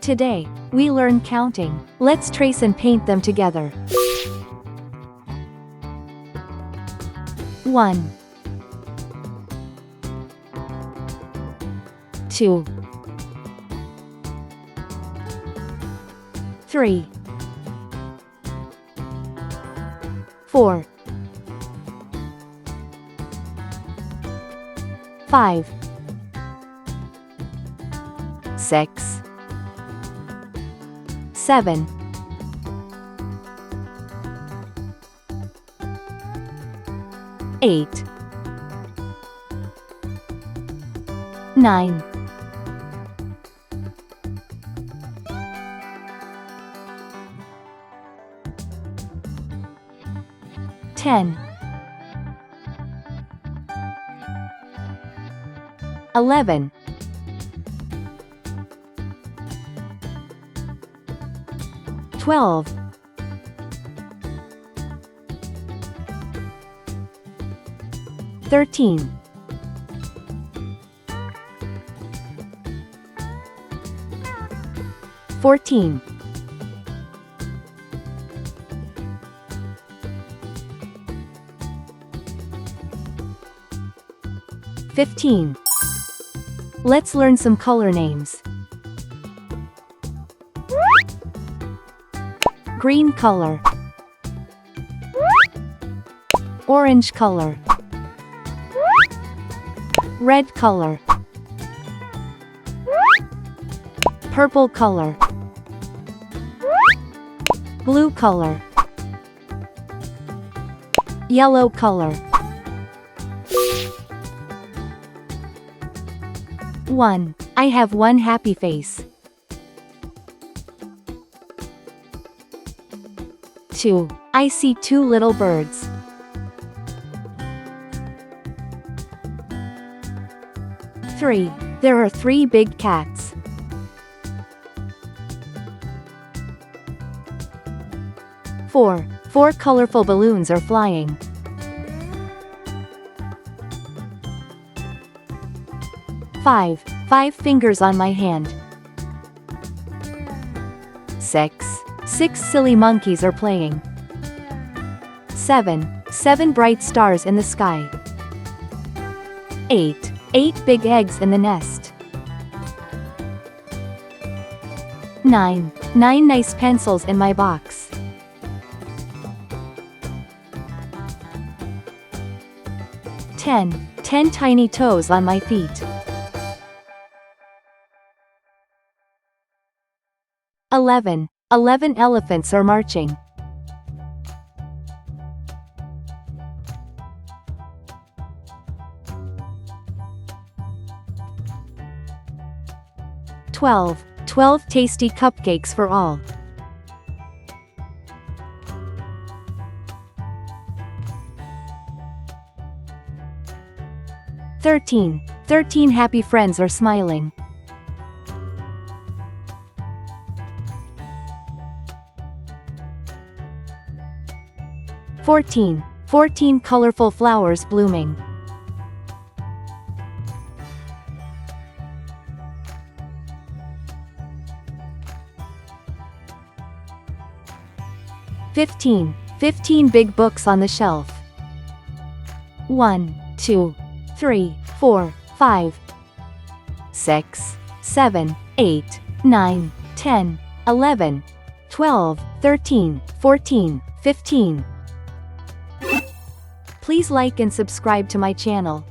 Today, we learn counting. Let's trace and paint them together. 1 2 3 4 5 6 7 8 9 10 11 12 13 14 15. Let's learn some color names. Green color, orange color, red color, purple color, blue color, yellow color. 1. I have one happy face. 2. I see two little birds. 3. There are 3 big cats. 4. 4 colorful balloons are flying. 5. 5 fingers on my hand. 6. 6 silly monkeys are playing. 7. 7 bright stars in the sky. 8. 8 big eggs in the nest. 9. 9 nice pencils in my box. 10. 10 tiny toes on my feet. 11. 11 elephants are marching. 12. 12 tasty cupcakes for all. 13. 13 happy friends are smiling. 14. 14 colorful flowers blooming. 15. 15 big books on the shelf. 1, 2, 3, 4, 5, 6, 7, 8, 9, 10, 11, 12, 13, 14, 15. Please like and subscribe to my channel.